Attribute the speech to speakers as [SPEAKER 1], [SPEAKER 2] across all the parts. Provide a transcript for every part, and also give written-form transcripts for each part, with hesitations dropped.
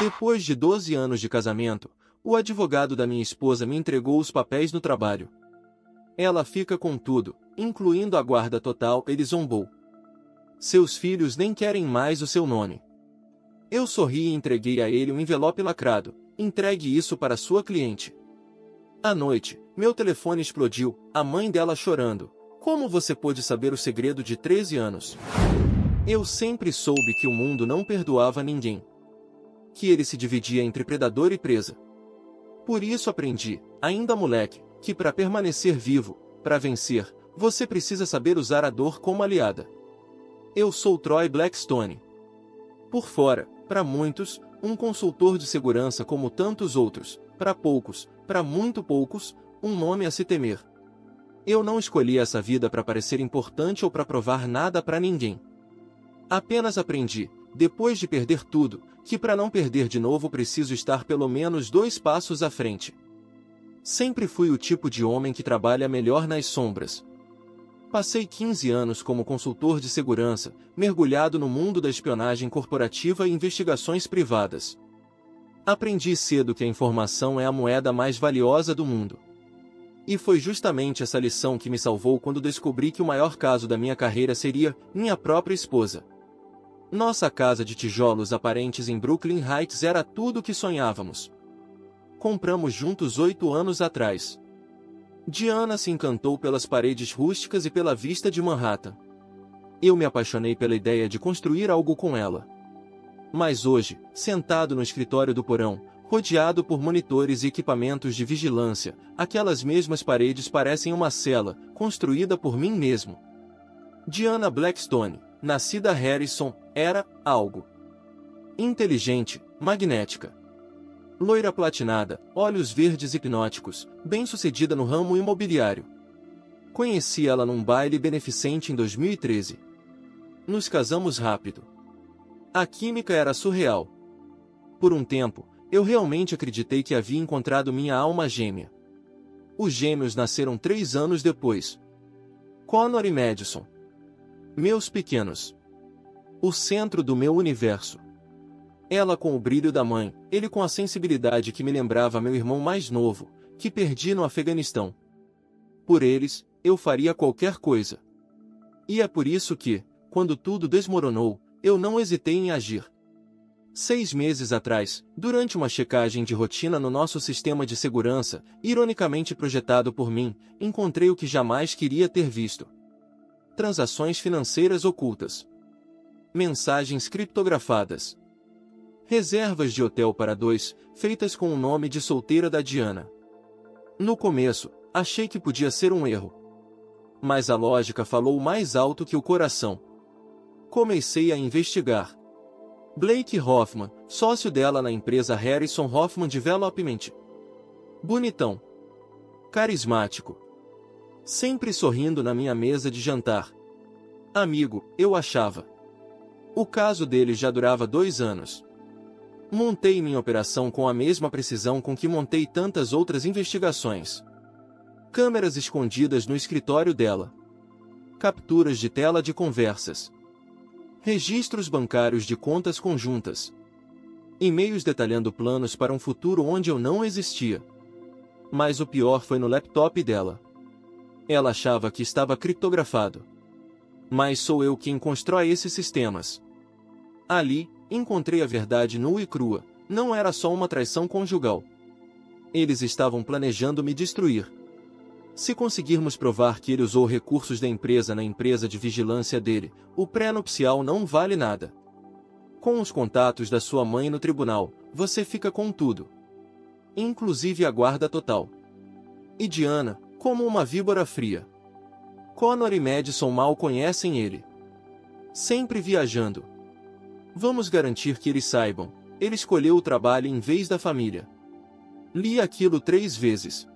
[SPEAKER 1] Depois de 12 anos de casamento, o advogado da minha esposa me entregou os papéis no trabalho. Ela fica com tudo, incluindo a guarda total, ele zombou. Seus filhos nem querem mais o seu nome. Eu sorri e entreguei a ele um envelope lacrado. Entregue isso para sua cliente. À noite, meu telefone explodiu, a mãe dela chorando. Como você pôde saber o segredo de 13 anos? Eu sempre soube que o mundo não perdoava ninguém. Que ele se dividia entre predador e presa. Por isso aprendi, ainda moleque, que para permanecer vivo, para vencer, você precisa saber usar a dor como aliada. Eu sou Troy Blackstone. Por fora, para muitos, um consultor de segurança como tantos outros, para poucos, para muito poucos, um nome a se temer. Eu não escolhi essa vida para parecer importante ou para provar nada para ninguém. Apenas aprendi, depois de perder tudo, que para não perder de novo preciso estar pelo menos 2 passos à frente. Sempre fui o tipo de homem que trabalha melhor nas sombras. Passei 15 anos como consultor de segurança, mergulhado no mundo da espionagem corporativa e investigações privadas. Aprendi cedo que a informação é a moeda mais valiosa do mundo. E foi justamente essa lição que me salvou quando descobri que o maior caso da minha carreira seria minha própria esposa. Nossa casa de tijolos aparentes em Brooklyn Heights era tudo o que sonhávamos. Compramos juntos 8 anos atrás. Diana se encantou pelas paredes rústicas e pela vista de Manhattan. Eu me apaixonei pela ideia de construir algo com ela. Mas hoje, sentado no escritório do porão, rodeado por monitores e equipamentos de vigilância, aquelas mesmas paredes parecem uma cela, construída por mim mesmo. Diana Blackstone, nascida Harrison, era algo. Inteligente, magnética. Loira platinada, olhos verdes hipnóticos, bem-sucedida no ramo imobiliário. Conheci ela num baile beneficente em 2013. Nos casamos rápido. A química era surreal. Por um tempo, eu realmente acreditei que havia encontrado minha alma gêmea. Os gêmeos nasceram 3 anos depois. Connor e Madison. Meus pequenos. O centro do meu universo. Ela com o brilho da mãe, ele com a sensibilidade que me lembrava meu irmão mais novo, que perdi no Afeganistão. Por eles, eu faria qualquer coisa. E é por isso que, quando tudo desmoronou, eu não hesitei em agir. 6 meses atrás, durante uma checagem de rotina no nosso sistema de segurança, ironicamente projetado por mim, encontrei o que jamais queria ter visto. Transações financeiras ocultas. Mensagens criptografadas. Reservas de hotel para 2, feitas com o nome de solteira da Diana. No começo, achei que podia ser um erro. Mas a lógica falou mais alto que o coração. Comecei a investigar. Blake Hoffman, sócio dela na empresa Harrison Hoffman Development. Bonitão. Carismático. Sempre sorrindo na minha mesa de jantar. Amigo, eu achava. O caso dele já durava 2 anos. Montei minha operação com a mesma precisão com que montei tantas outras investigações. Câmeras escondidas no escritório dela. Capturas de tela de conversas. Registros bancários de contas conjuntas. E-mails detalhando planos para um futuro onde eu não existia. Mas o pior foi no laptop dela. Ela achava que estava criptografado. Mas sou eu quem constrói esses sistemas. Ali, encontrei a verdade nua e crua, não era só uma traição conjugal. Eles estavam planejando me destruir. Se conseguirmos provar que ele usou recursos da empresa na empresa de vigilância dele, o pré-nupcial não vale nada. Com os contatos da sua mãe no tribunal, você fica com tudo. Inclusive a guarda total. E Diana, como uma víbora fria. Connor e Madison mal conhecem ele. Sempre viajando. Vamos garantir que eles saibam, ele escolheu o trabalho em vez da família. Li aquilo 3 vezes.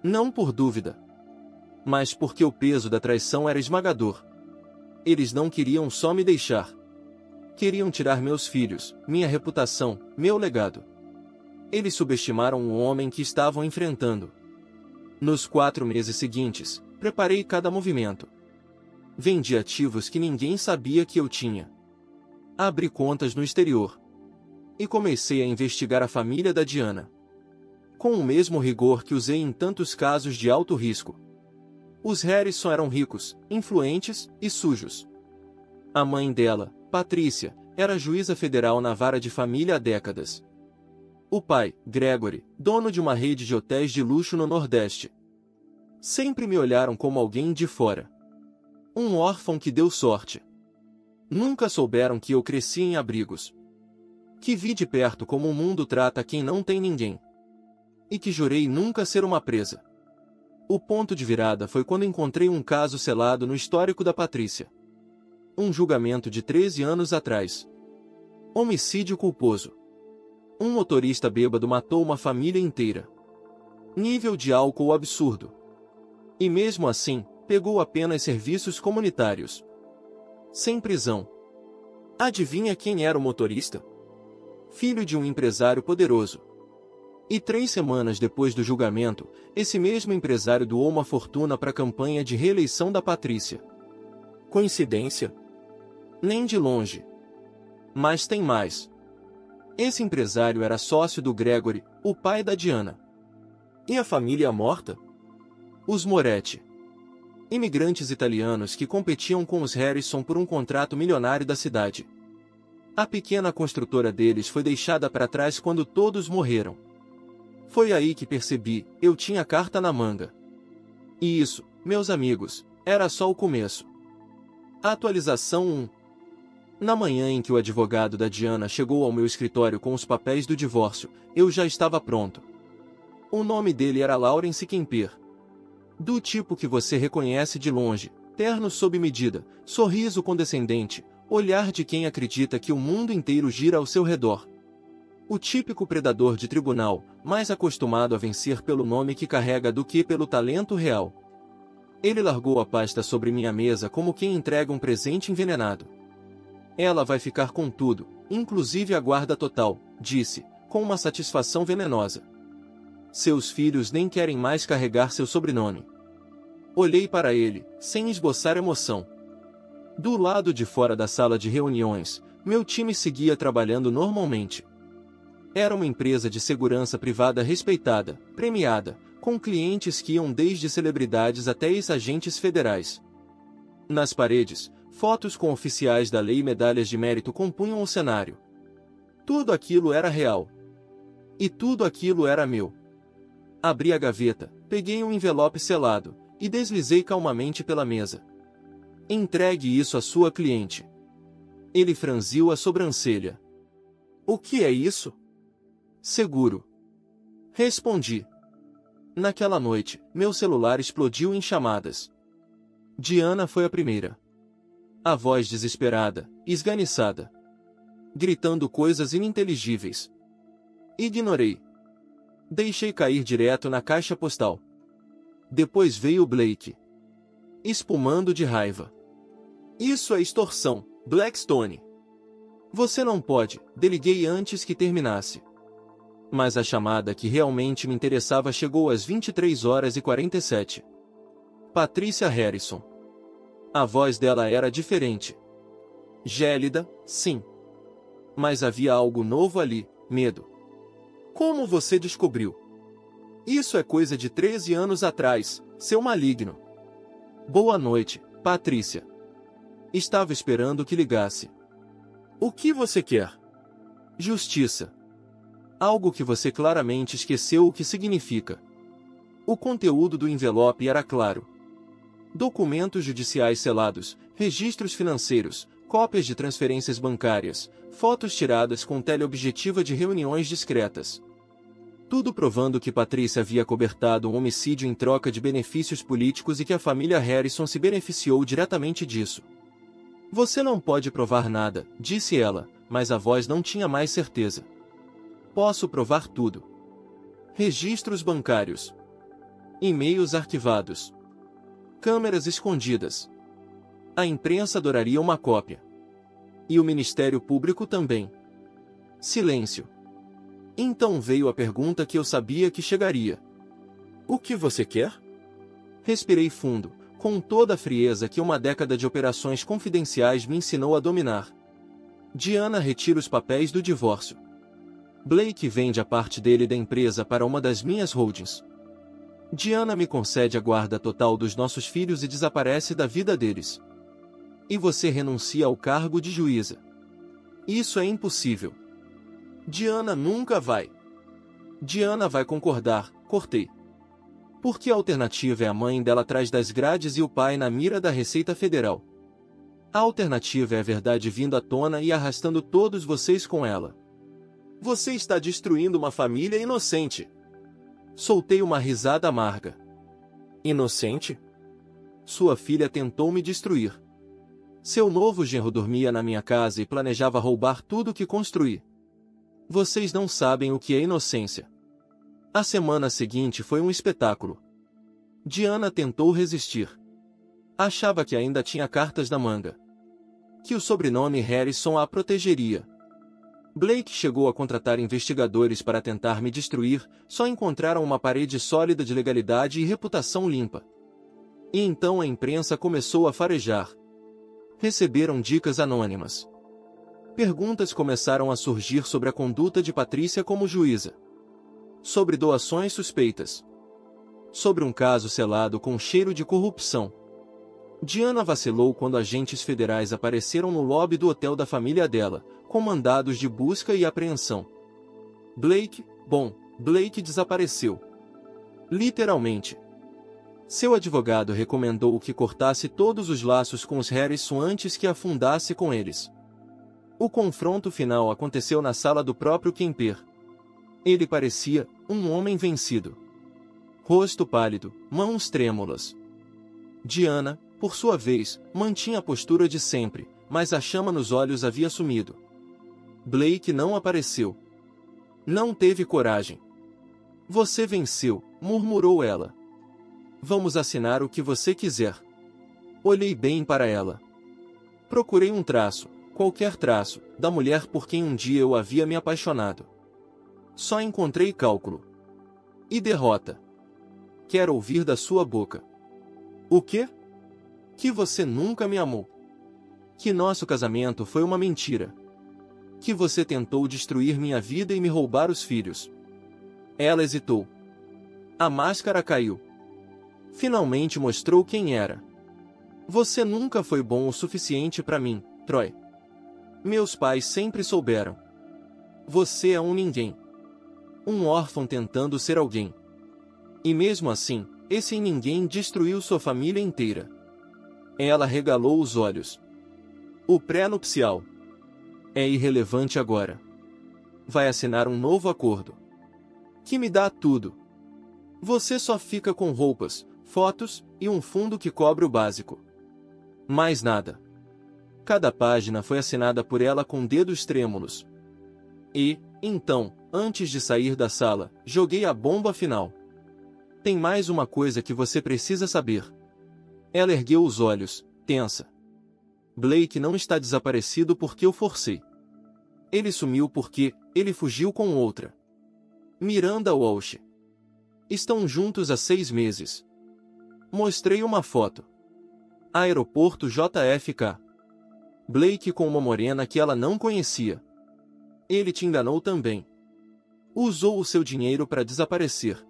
[SPEAKER 1] Não por dúvida. Mas porque o peso da traição era esmagador. Eles não queriam só me deixar. Queriam tirar meus filhos, minha reputação, meu legado. Eles subestimaram o homem que estavam enfrentando. Nos 4 meses seguintes, preparei cada movimento. Vendi ativos que ninguém sabia que eu tinha. Abri contas no exterior. e comecei a investigar a família da Diana. Com o mesmo rigor que usei em tantos casos de alto risco. Os Harrison eram ricos, influentes e sujos. A mãe dela, Patrícia, era juíza federal na vara de família há décadas. O pai, Gregory, dono de uma rede de hotéis de luxo no Nordeste. Sempre me olharam como alguém de fora. Um órfão que deu sorte. Nunca souberam que eu cresci em abrigos. Que vi de perto como o mundo trata quem não tem ninguém. E que jurei nunca ser uma presa. O ponto de virada foi quando encontrei um caso selado no histórico da Patrícia. Um julgamento de 13 anos atrás. Homicídio culposo. Um motorista bêbado matou uma família inteira. Nível de álcool absurdo. E mesmo assim, pegou apenas serviços comunitários. Sem prisão. Adivinha quem era o motorista? Filho de um empresário poderoso. E 3 semanas depois do julgamento, esse mesmo empresário doou uma fortuna para a campanha de reeleição da Patrícia. Coincidência? Nem de longe. Mas tem mais. Esse empresário era sócio do Gregory, o pai da Diana. E a família morta? Os Moretti. Imigrantes italianos que competiam com os Harrison por um contrato milionário da cidade. A pequena construtora deles foi deixada para trás quando todos morreram. Foi aí que percebi, eu tinha carta na manga. E isso, meus amigos, era só o começo. Atualização 1. Na manhã em que o advogado da Diana chegou ao meu escritório com os papéis do divórcio, eu já estava pronto. O nome dele era Lawrence Kemper. Do tipo que você reconhece de longe, terno sob medida, sorriso condescendente, olhar de quem acredita que o mundo inteiro gira ao seu redor. O típico predador de tribunal, mais acostumado a vencer pelo nome que carrega do que pelo talento real. Ele largou a pasta sobre minha mesa como quem entrega um presente envenenado. Ela vai ficar com tudo, inclusive a guarda total, disse, com uma satisfação venenosa. Seus filhos nem querem mais carregar seu sobrenome. Olhei para ele, sem esboçar emoção. Do lado de fora da sala de reuniões, meu time seguia trabalhando normalmente. Era uma empresa de segurança privada respeitada, premiada, com clientes que iam desde celebridades até ex-agentes federais. Nas paredes, fotos com oficiais da lei e medalhas de mérito compunham o cenário. Tudo aquilo era real. E tudo aquilo era meu. Abri a gaveta, peguei um envelope selado, e deslizei calmamente pela mesa. Entregue isso à sua cliente. Ele franziu a sobrancelha. O que é isso? Seguro. Respondi. Naquela noite, meu celular explodiu em chamadas. Diana foi a primeira. A voz desesperada, esganiçada. Gritando coisas ininteligíveis. Ignorei. Deixei cair direto na caixa postal. Depois veio o Blake. Espumando de raiva. Isso é extorsão, Blackstone. Você não pode, desliguei antes que terminasse. Mas a chamada que realmente me interessava chegou às 23h47. Patrícia Harrison. A voz dela era diferente. Gélida, sim. Mas havia algo novo ali, medo. Como você descobriu? Isso é coisa de 13 anos atrás, seu maligno. Boa noite, Patrícia. Estava esperando que ligasse. O que você quer? Justiça. Algo que você claramente esqueceu o que significa. O conteúdo do envelope era claro. Documentos judiciais selados, registros financeiros, cópias de transferências bancárias, fotos tiradas com teleobjetiva de reuniões discretas. Tudo provando que Patrícia havia cobertado um homicídio em troca de benefícios políticos e que a família Harrison se beneficiou diretamente disso. Você não pode provar nada, disse ela, mas a voz não tinha mais certeza. Posso provar tudo. Registros bancários. E-mails arquivados. Câmeras escondidas. A imprensa adoraria uma cópia. E o Ministério Público também. Silêncio. Então veio a pergunta que eu sabia que chegaria. O que você quer? Respirei fundo, com toda a frieza que uma década de operações confidenciais me ensinou a dominar. Diana retira os papéis do divórcio. Blake vende a parte dele da empresa para uma das minhas holdings. Diana me concede a guarda total dos nossos filhos e desaparece da vida deles. E você renuncia ao cargo de juíza. Isso é impossível. Diana nunca vai. Diana vai concordar, cortei. Porque a alternativa é a mãe dela atrás das grades e o pai na mira da Receita Federal. A alternativa é a verdade vindo à tona e arrastando todos vocês com ela. Você está destruindo uma família inocente. Soltei uma risada amarga. Inocente? Sua filha tentou me destruir. Seu novo genro dormia na minha casa e planejava roubar tudo que construí. Vocês não sabem o que é inocência. A semana seguinte foi um espetáculo. Diana tentou resistir. Achava que ainda tinha cartas na manga. Que o sobrenome Harrison a protegeria. Blake chegou a contratar investigadores para tentar me destruir, só encontraram uma parede sólida de legalidade e reputação limpa. E então a imprensa começou a farejar. Receberam dicas anônimas. Perguntas começaram a surgir sobre a conduta de Patrícia como juíza. Sobre doações suspeitas. Sobre um caso selado com cheiro de corrupção. Diana vacilou quando agentes federais apareceram no lobby do hotel da família dela, com mandados de busca e apreensão. Blake desapareceu. Literalmente. Seu advogado recomendou que cortasse todos os laços com os Harrison antes que afundasse com eles. O confronto final aconteceu na sala do próprio Kemper. Ele parecia um homem vencido. Rosto pálido, mãos trêmulas. Diana, por sua vez, mantinha a postura de sempre, mas a chama nos olhos havia sumido. Blake não apareceu. Não teve coragem. Você venceu, murmurou ela. Vamos assinar o que você quiser. Olhei bem para ela. Procurei um traço, qualquer traço, da mulher por quem um dia eu havia me apaixonado. Só encontrei cálculo. E derrota. Quero ouvir da sua boca. O quê? Que você nunca me amou. Que nosso casamento foi uma mentira. Que você tentou destruir minha vida e me roubar os filhos. Ela hesitou. A máscara caiu. Finalmente mostrou quem era. Você nunca foi bom o suficiente para mim, Troy. Meus pais sempre souberam. Você é um ninguém. Um órfão tentando ser alguém. E mesmo assim, esse ninguém destruiu sua família inteira. Ela regalou os olhos. O pré-nupcial é irrelevante agora. Vai assinar um novo acordo. Que me dá tudo. Você só fica com roupas, fotos e um fundo que cobre o básico. Mais nada. Cada página foi assinada por ela com dedos trêmulos. E, então, antes de sair da sala, joguei a bomba final. Tem mais uma coisa que você precisa saber. Ela ergueu os olhos, tensa. Blake não está desaparecido porque eu forcei. Ele sumiu porque ele fugiu com outra. Miranda Walsh. Estão juntos há 6 meses. Mostrei uma foto. Aeroporto JFK. Blake com uma morena que ela não conhecia. Ele te enganou também. Usou o seu dinheiro para desaparecer.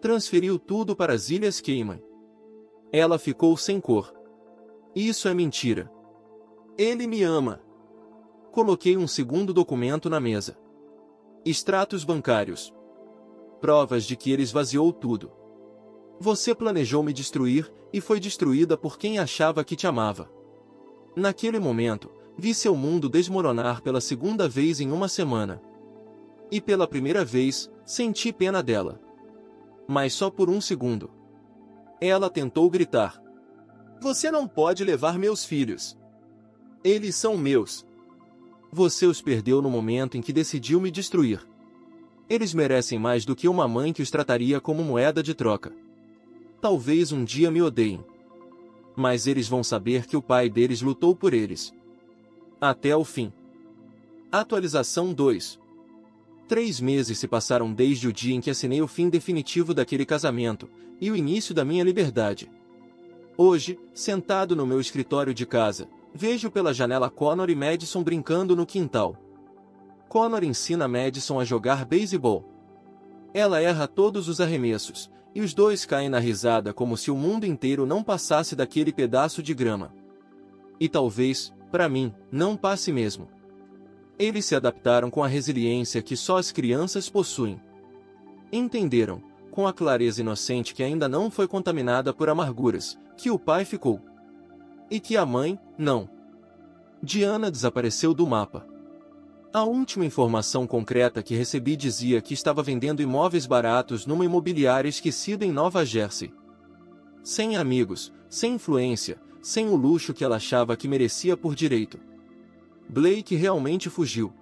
[SPEAKER 1] Transferiu tudo para as Ilhas Cayman. Ela ficou sem cor. Isso é mentira. Ele me ama. Coloquei um segundo documento na mesa. Extratos bancários. Provas de que ele esvaziou tudo. Você planejou me destruir, e foi destruída por quem achava que te amava. Naquele momento, vi seu mundo desmoronar pela segunda vez em uma semana. E pela primeira vez, senti pena dela. Mas só por um segundo. Ela tentou gritar. Você não pode levar meus filhos. Eles são meus. Você os perdeu no momento em que decidiu me destruir. Eles merecem mais do que uma mãe que os trataria como moeda de troca. Talvez um dia me odeiem. Mas eles vão saber que o pai deles lutou por eles. Até o fim. Atualização 2. 3 meses se passaram desde o dia em que assinei o fim definitivo daquele casamento, e o início da minha liberdade. Hoje, sentado no meu escritório de casa, vejo pela janela Connor e Madison brincando no quintal. Connor ensina Madison a jogar beisebol. Ela erra todos os arremessos, e os dois caem na risada como se o mundo inteiro não passasse daquele pedaço de grama. E talvez, para mim, não passe mesmo. Eles se adaptaram com a resiliência que só as crianças possuem. Entenderam, com a clareza inocente que ainda não foi contaminada por amarguras, que o pai ficou. E que a mãe, não. Diana desapareceu do mapa. A última informação concreta que recebi dizia que estava vendendo imóveis baratos numa imobiliária esquecida em Nova Jersey. Sem amigos, sem influência, sem o luxo que ela achava que merecia por direito. Blake realmente fugiu.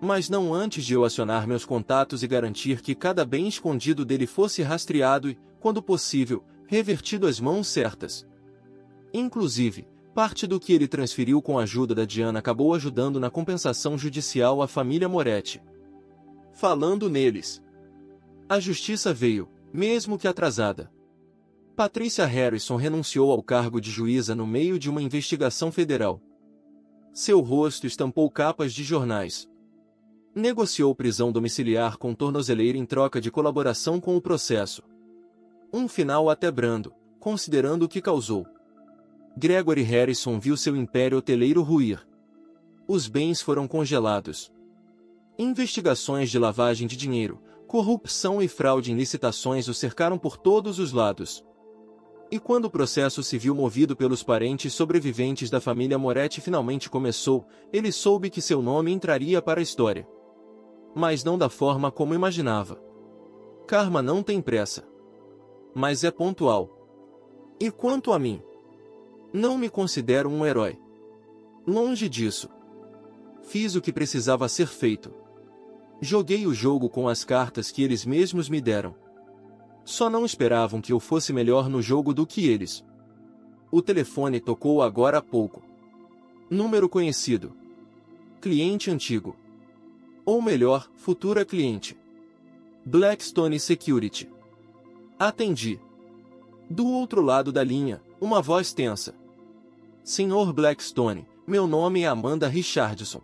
[SPEAKER 1] Mas não antes de eu acionar meus contatos e garantir que cada bem escondido dele fosse rastreado e, quando possível, revertido às mãos certas. Inclusive, parte do que ele transferiu com a ajuda da Diana acabou ajudando na compensação judicial à família Moretti. Falando neles, a justiça veio, mesmo que atrasada. Patricia Harrison renunciou ao cargo de juíza no meio de uma investigação federal. Seu rosto estampou capas de jornais. Negociou prisão domiciliar com tornozeleira em troca de colaboração com o processo. Um final até brando, considerando o que causou. Gregory Harrison viu seu império hoteleiro ruir. Os bens foram congelados. Investigações de lavagem de dinheiro, corrupção e fraude em licitações o cercaram por todos os lados. E quando o processo civil movido pelos parentes sobreviventes da família Moretti finalmente começou, ele soube que seu nome entraria para a história. Mas não da forma como imaginava. Karma não tem pressa. Mas é pontual. E quanto a mim? Não me considero um herói. Longe disso. Fiz o que precisava ser feito. Joguei o jogo com as cartas que eles mesmos me deram. Só não esperavam que eu fosse melhor no jogo do que eles. O telefone tocou agora há pouco. Número conhecido. Cliente antigo. Ou melhor, futura cliente. Blackstone Security. Atendi. Do outro lado da linha, uma voz tensa. Senhor Blackstone, meu nome é Amanda Richardson.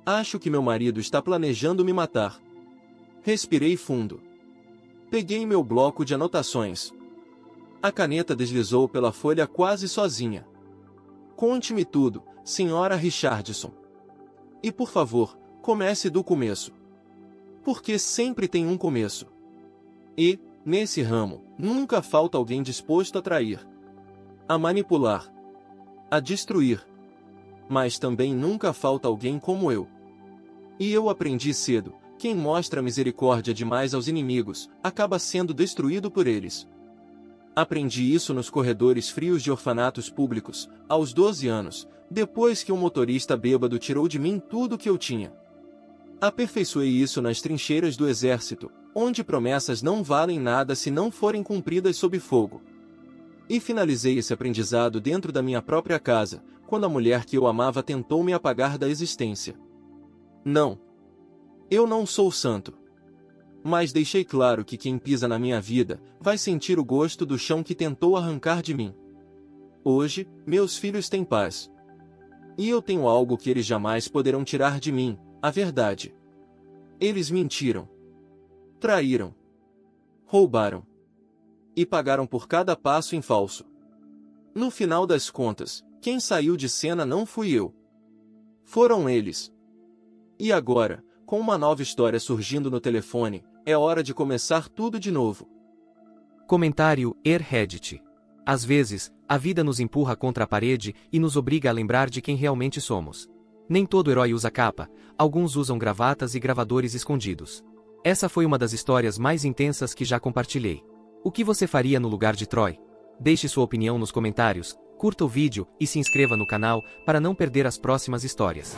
[SPEAKER 1] Acho que meu marido está planejando me matar. Respirei fundo. Peguei meu bloco de anotações. A caneta deslizou pela folha quase sozinha. Conte-me tudo, senhora Richardson. E por favor, comece do começo. Porque sempre tem um começo. E, nesse ramo, nunca falta alguém disposto a trair, a manipular, a destruir. Mas também nunca falta alguém como eu. E eu aprendi cedo. Quem mostra misericórdia demais aos inimigos, acaba sendo destruído por eles. Aprendi isso nos corredores frios de orfanatos públicos, aos 12 anos, depois que um motorista bêbado tirou de mim tudo o que eu tinha. Aperfeiçoei isso nas trincheiras do exército, onde promessas não valem nada se não forem cumpridas sob fogo. E finalizei esse aprendizado dentro da minha própria casa, quando a mulher que eu amava tentou me apagar da existência. Não. Eu não sou santo. Mas deixei claro que quem pisa na minha vida, vai sentir o gosto do chão que tentou arrancar de mim. Hoje, meus filhos têm paz. E eu tenho algo que eles jamais poderão tirar de mim, a verdade. Eles mentiram. Traíram. Roubaram. E pagaram por cada passo em falso. No final das contas, quem saiu de cena não fui eu. Foram eles. E agora, com uma nova história surgindo no telefone, é hora de começar tudo de novo.
[SPEAKER 2] Comentário Reddit. Às vezes, a vida nos empurra contra a parede e nos obriga a lembrar de quem realmente somos. Nem todo herói usa capa, alguns usam gravatas e gravadores escondidos. Essa foi uma das histórias mais intensas que já compartilhei. O que você faria no lugar de Troy? Deixe sua opinião nos comentários, curta o vídeo e se inscreva no canal para não perder as próximas histórias.